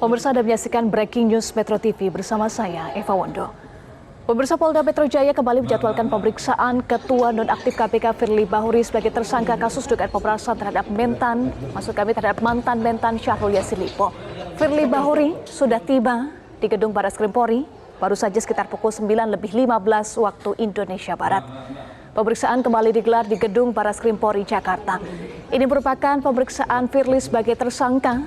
Pemirsa, Anda menyaksikan Breaking News Metro TV bersama saya, Eva Wondo. Pemirsa, Polda Metro Jaya kembali menjadwalkan pemeriksaan Ketua Nonaktif KPK Firly Bahuri sebagai tersangka kasus dugaan pemerasan terhadap mantan mentan Syahrul Yassin Limpo. Firly Bahuri sudah tiba di gedung Barreskrim Polri baru saja sekitar pukul 9:15 waktu Indonesia Barat. Pemeriksaan kembali digelar di gedung Barreskrim Polri Jakarta. Ini merupakan pemeriksaan Firly sebagai tersangka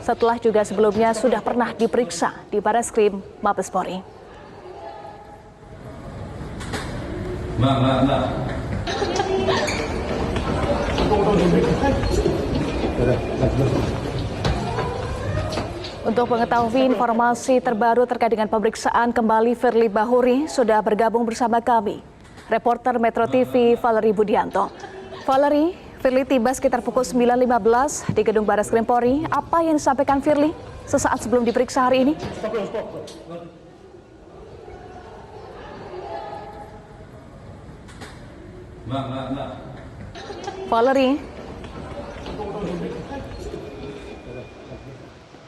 setelah juga sebelumnya sudah pernah diperiksa di Barreskrim Mabes Polri. Untuk mengetahui informasi terbaru terkait dengan pemeriksaan kembali Firly Bahuri, sudah bergabung bersama kami reporter Metro TV Valerie Budianto. Valerie, Firly tiba sekitar pukul 9:15 di gedung Barreskrim Polri. Apa yang disampaikan Firly sesaat sebelum diperiksa hari ini? Valerie.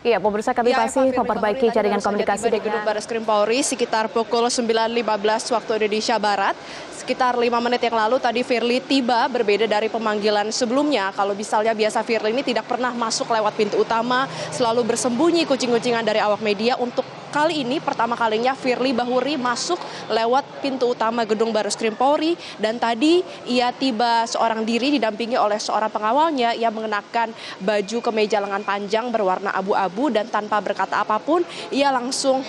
Iya, pemirsa, kami masih memperbaiki jaringan komunikasi di gedung Barreskrim Polri sekitar pukul 9:15 waktu Indonesia Barat. Sekitar 5 menit yang lalu tadi Firly tiba, berbeda dari pemanggilan sebelumnya. Kalau misalnya biasa Firly ini tidak pernah masuk lewat pintu utama, selalu bersembunyi kucing-kucingan dari awak media. Untuk kali ini pertama kalinya Firly Bahuri masuk lewat pintu utama gedung Barreskrim Polri, dan tadi ia tiba seorang diri didampingi oleh seorang pengawalnya. Ia mengenakan baju kemeja lengan panjang berwarna abu-abu dan tanpa berkata apapun ia langsung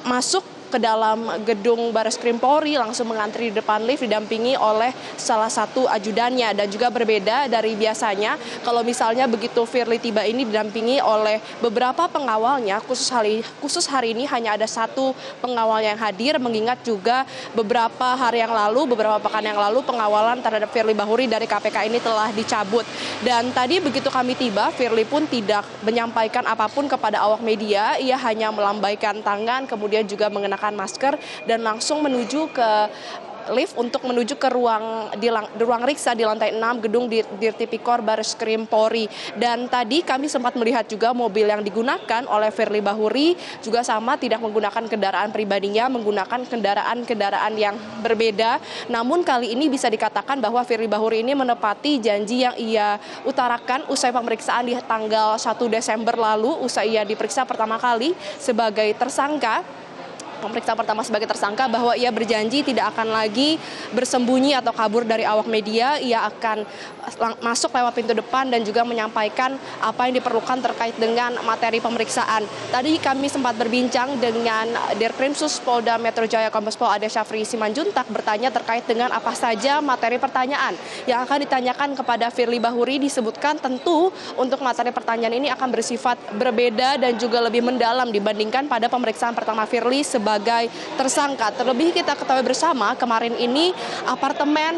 masuk ke dalam gedung Barreskrim Polri, langsung mengantri di depan lift didampingi oleh salah satu ajudannya. Dan juga berbeda dari biasanya, kalau misalnya begitu Firly tiba ini didampingi oleh beberapa pengawalnya, khusus hari ini hanya ada satu pengawal yang hadir, mengingat juga beberapa pekan yang lalu pengawalan terhadap Firly Bahuri dari KPK ini telah dicabut. Dan tadi begitu kami tiba, Firly pun tidak menyampaikan apapun kepada awak media, ia hanya melambaikan tangan, kemudian juga mengenakan masker dan langsung menuju ke lift untuk menuju ke ruang riksa di lantai 6 gedung Dirtipikor Barreskrim Polri. Dan tadi kami sempat melihat juga mobil yang digunakan oleh Firly Bahuri juga sama, tidak menggunakan kendaraan pribadinya, menggunakan kendaraan yang berbeda. Namun kali ini bisa dikatakan bahwa Firly Bahuri ini menepati janji yang ia utarakan usai pemeriksaan di tanggal 1 Desember lalu, usai ia diperiksa pertama kali sebagai tersangka. Pemeriksaan pertama sebagai tersangka, bahwa ia berjanji tidak akan lagi bersembunyi atau kabur dari awak media. Ia akan masuk lewat pintu depan dan juga menyampaikan apa yang diperlukan terkait dengan materi pemeriksaan. Tadi kami sempat berbincang dengan Dirkrimsus Polda Metro Jaya Kombes Pol Ade Syafri Simanjuntak, bertanya terkait dengan apa saja materi pertanyaan yang akan ditanyakan kepada Firly Bahuri. Disebutkan tentu untuk materi pertanyaan ini akan bersifat berbeda dan juga lebih mendalam dibandingkan pada pemeriksaan pertama Firly sebagai tersangka. Terlebih kita ketahui bersama, kemarin ini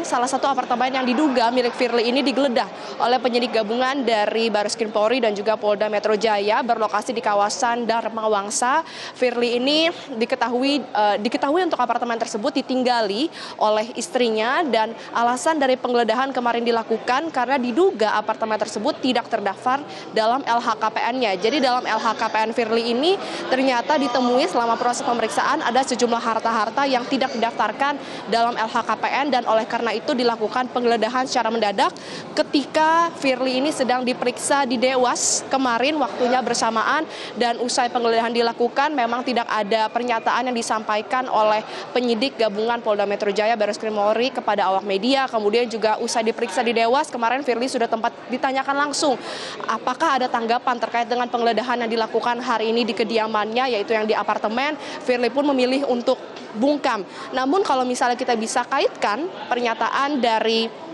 salah satu apartemen yang diduga milik Firly ini digeledah oleh penyidik gabungan dari Barreskrim Polri dan juga Polda Metro Jaya, berlokasi di kawasan Dharma Wangsa. Firly ini diketahui untuk apartemen tersebut ditinggali oleh istrinya, dan alasan dari penggeledahan kemarin dilakukan karena diduga apartemen tersebut tidak terdaftar dalam LHKPN-nya. Jadi dalam LHKPN Firly ini ternyata ditemui selama proses pemeriksaan ada sejumlah harta-harta yang tidak didaftarkan dalam LHKPN, dan oleh karena itu dilakukan penggeledahan secara mendadak ketika Firly ini sedang diperiksa di Dewas kemarin waktunya bersamaan. Dan usai penggeledahan dilakukan, memang tidak ada pernyataan yang disampaikan oleh penyidik gabungan Polda Metro Jaya Barreskrim Polri kepada awak media. Kemudian juga usai diperiksa di Dewas kemarin, Firly sudah ditanyakan langsung apakah ada tanggapan terkait dengan penggeledahan yang dilakukan hari ini di kediamannya, yaitu yang di apartemen. Firly pun memilih untuk bungkam. Namun kalau misalnya kita bisa kaitkan pernyataan dari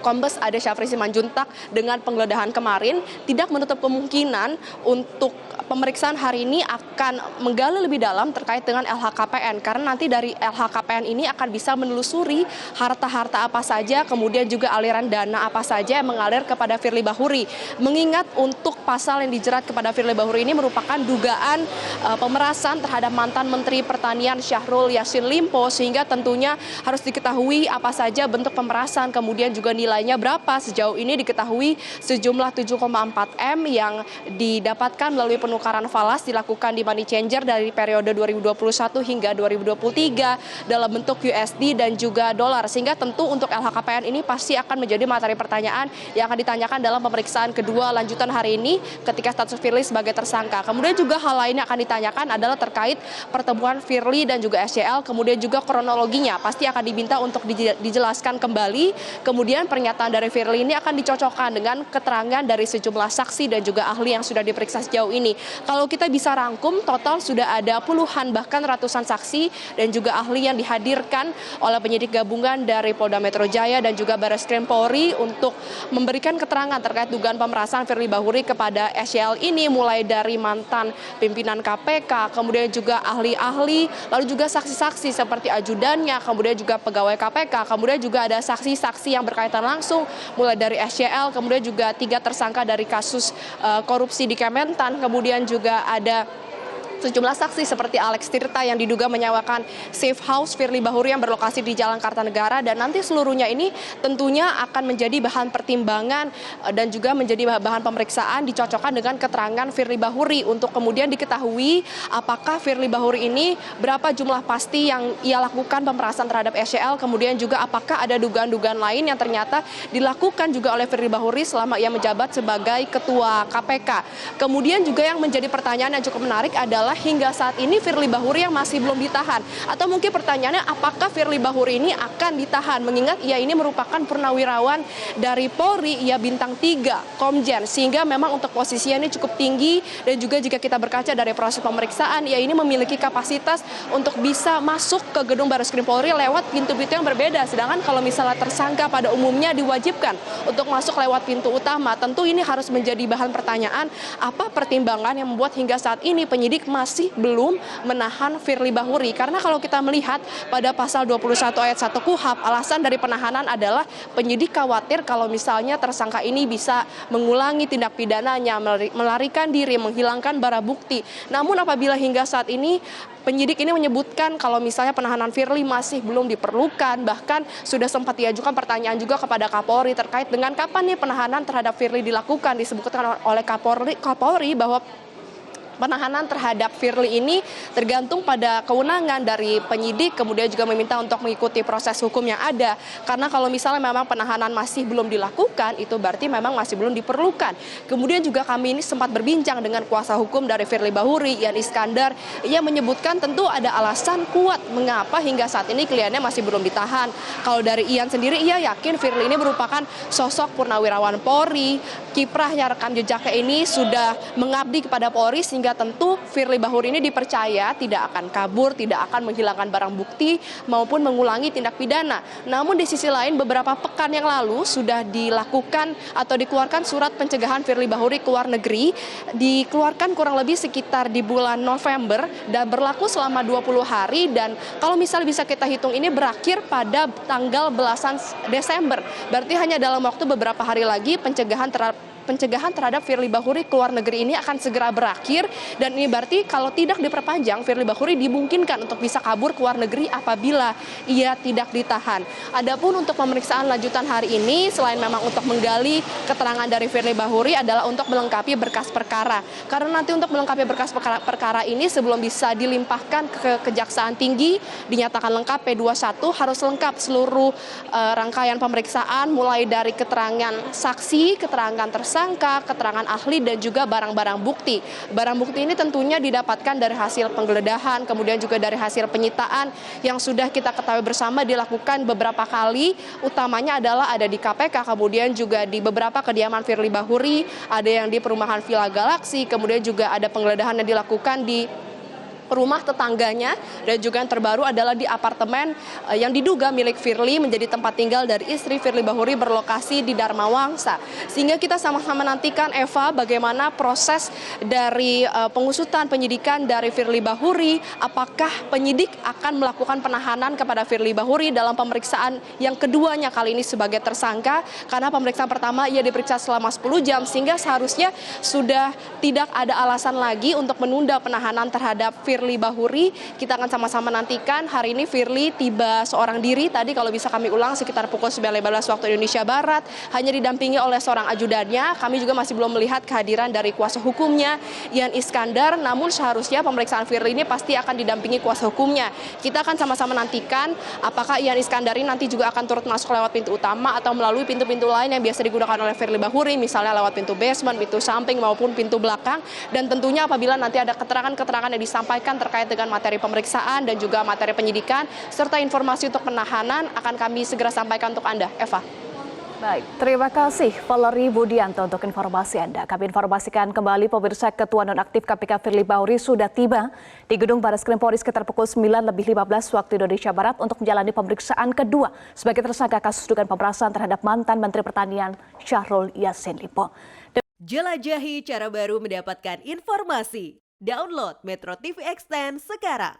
Kombes Ade Syafri Simanjuntak dengan penggeledahan kemarin tidak menutup kemungkinan untuk pemeriksaan hari ini akan menggali lebih dalam terkait dengan LHKPN, karena nanti dari LHKPN ini akan bisa menelusuri harta-harta apa saja, kemudian juga aliran dana apa saja yang mengalir kepada Firly Bahuri. Mengingat untuk pasal yang dijerat kepada Firly Bahuri ini merupakan dugaan pemerasan terhadap mantan Menteri Pertanian Syahrul Yassin Limpo, sehingga tentunya harus diketahui apa saja bentuk pemerasan, kemudian juga nilainya berapa. Sejauh ini diketahui sejumlah 7,4 M yang didapatkan melalui penukaran falas dilakukan di money changer dari periode 2021 hingga 2023 dalam bentuk USD dan juga dolar, sehingga tentu untuk LHKPN ini pasti akan menjadi materi pertanyaan yang akan ditanyakan dalam pemeriksaan kedua lanjutan hari ini ketika status Firly sebagai tersangka. Kemudian juga hal lain yang akan ditanyakan adalah terkait pertemuan Firly dan juga SCL, kemudian juga kronologinya pasti akan diminta untuk dijelaskan kembali. Kemudian pernyataan dari Firly ini akan dicocokkan dengan keterangan dari sejumlah saksi dan juga ahli yang sudah diperiksa sejauh ini. Kalau kita bisa rangkum, total sudah ada puluhan bahkan ratusan saksi dan juga ahli yang dihadirkan oleh penyidik gabungan dari Polda Metro Jaya dan juga Barreskrim Polri untuk memberikan keterangan terkait dugaan pemerasan Firly Bahuri kepada SCL ini, mulai dari mantan pimpinan KPK, kemudian juga ahli-ahli, lalu juga saksi-saksi seperti ajudannya, kemudian juga pegawai KPK, kemudian juga ada saksi-saksi yang berkaitan langsung mulai dari SCL, kemudian juga 3 tersangka dari kasus korupsi di Kementan, kemudian juga ada sejumlah saksi seperti Alex Tirta yang diduga menyewakan safe house Firly Bahuri yang berlokasi di Jalan Kartanegara, dan nanti seluruhnya ini tentunya akan menjadi bahan pertimbangan dan juga menjadi bahan pemeriksaan dicocokkan dengan keterangan Firly Bahuri untuk kemudian diketahui apakah Firly Bahuri ini berapa jumlah pasti yang ia lakukan pemerasan terhadap SCL, kemudian juga apakah ada dugaan-dugaan lain yang ternyata dilakukan juga oleh Firly Bahuri selama ia menjabat sebagai Ketua KPK. Kemudian juga yang menjadi pertanyaan yang cukup menarik adalah hingga saat ini Firly Bahuri yang masih belum ditahan, atau mungkin pertanyaannya apakah Firly Bahuri ini akan ditahan, mengingat ia ini merupakan purnawirawan dari Polri, ia bintang 3 Komjen, sehingga memang untuk posisinya ini cukup tinggi, dan juga jika kita berkaca dari proses pemeriksaan, ia ini memiliki kapasitas untuk bisa masuk ke gedung Barreskrim Polri lewat pintu-pintu yang berbeda, sedangkan kalau misalnya tersangka pada umumnya diwajibkan untuk masuk lewat pintu utama. Tentu ini harus menjadi bahan pertanyaan, apa pertimbangan yang membuat hingga saat ini penyidik masih belum menahan Firly Bahuri, karena kalau kita melihat pada pasal 21 ayat 1 KUHP, alasan dari penahanan adalah penyidik khawatir kalau misalnya tersangka ini bisa mengulangi tindak pidananya, melarikan diri, menghilangkan barang bukti. Namun apabila hingga saat ini penyidik ini menyebutkan kalau misalnya penahanan Firly masih belum diperlukan, bahkan sudah sempat diajukan pertanyaan juga kepada Kapolri terkait dengan kapan nih penahanan terhadap Firly dilakukan, disebutkan oleh Kapolri bahwa penahanan terhadap Firly ini tergantung pada kewenangan dari penyidik, kemudian juga meminta untuk mengikuti proses hukum yang ada. Karena kalau misalnya memang penahanan masih belum dilakukan, itu berarti memang masih belum diperlukan. Kemudian juga kami ini sempat berbincang dengan kuasa hukum dari Firly Bahuri, Ian Iskandar. Ia menyebutkan tentu ada alasan kuat mengapa hingga saat ini kliennya masih belum ditahan. Kalau dari Ian sendiri, ia yakin Firly ini merupakan sosok purnawirawan Polri, kiprahnya, rekam jejaknya ini sudah mengabdi kepada Polri, sehingga tentu Firly Bahuri ini dipercaya tidak akan kabur, tidak akan menghilangkan barang bukti maupun mengulangi tindak pidana. Namun di sisi lain beberapa pekan yang lalu sudah dilakukan atau dikeluarkan surat pencegahan Firly Bahuri ke luar negeri, dikeluarkan kurang lebih sekitar di bulan November dan berlaku selama 20 hari, dan kalau misalnya bisa kita hitung ini berakhir pada tanggal belasan Desember. Berarti hanya dalam waktu beberapa hari lagi pencegahan terhadap Firly Bahuri ke luar negeri ini akan segera berakhir, dan ini berarti kalau tidak diperpanjang, Firly Bahuri dimungkinkan untuk bisa kabur ke luar negeri apabila ia tidak ditahan. Adapun untuk pemeriksaan lanjutan hari ini, selain memang untuk menggali keterangan dari Firly Bahuri adalah untuk melengkapi berkas perkara. Karena nanti untuk melengkapi berkas perkara ini sebelum bisa dilimpahkan ke Kejaksaan Tinggi, dinyatakan lengkap P21, harus lengkap seluruh rangkaian pemeriksaan mulai dari keterangan saksi, keterangan tersangka, keterangan ahli, dan juga barang-barang bukti. Barang bukti ini tentunya didapatkan dari hasil penggeledahan, kemudian juga dari hasil penyitaan yang sudah kita ketahui bersama dilakukan beberapa kali, utamanya adalah ada di KPK, kemudian juga di beberapa kediaman Firly Bahuri, ada yang di perumahan Villa Galaxy, kemudian juga ada penggeledahan yang dilakukan di rumah tetangganya, dan juga yang terbaru adalah di apartemen yang diduga milik Firly menjadi tempat tinggal dari istri Firly Bahuri berlokasi di Dharma Wangsa. Sehingga kita sama-sama nantikan, Eva, bagaimana proses dari pengusutan penyidikan dari Firly Bahuri, apakah penyidik akan melakukan penahanan kepada Firly Bahuri dalam pemeriksaan yang keduanya kali ini sebagai tersangka, karena pemeriksaan pertama ia diperiksa selama 10 jam, sehingga seharusnya sudah tidak ada alasan lagi untuk menunda penahanan terhadap Firly Bahuri. Kita akan sama-sama nantikan. Hari ini Firly tiba seorang diri, tadi kalau bisa kami ulang sekitar pukul 9.15 waktu Indonesia Barat, hanya didampingi oleh seorang ajudannya. Kami juga masih belum melihat kehadiran dari kuasa hukumnya, Ian Iskandar, namun seharusnya pemeriksaan Firly ini pasti akan didampingi kuasa hukumnya. Kita akan sama-sama nantikan apakah Ian Iskandar ini nanti juga akan turut masuk lewat pintu utama atau melalui pintu-pintu lain yang biasa digunakan oleh Firly Bahuri, misalnya lewat pintu basement, pintu samping maupun pintu belakang. Dan tentunya apabila nanti ada keterangan-keterangan yang disampaikan terkait dengan materi pemeriksaan dan juga materi penyidikan serta informasi untuk penahanan akan kami segera sampaikan untuk Anda, Eva. Baik, terima kasih Valerie Budianto untuk informasi Anda. Kami informasikan kembali pemirsa Ketua Nonaktif KPK Firly Bahuri sudah tiba di Gedung Barreskrim Polri sekitar pukul 9.15 waktu Indonesia Barat untuk menjalani pemeriksaan kedua sebagai tersangka kasus dugaan pemerasan terhadap mantan Menteri Pertanian Syahrul Yassin Limpo. Jelajahi cara baru mendapatkan informasi. Download Metro TV Extend sekarang.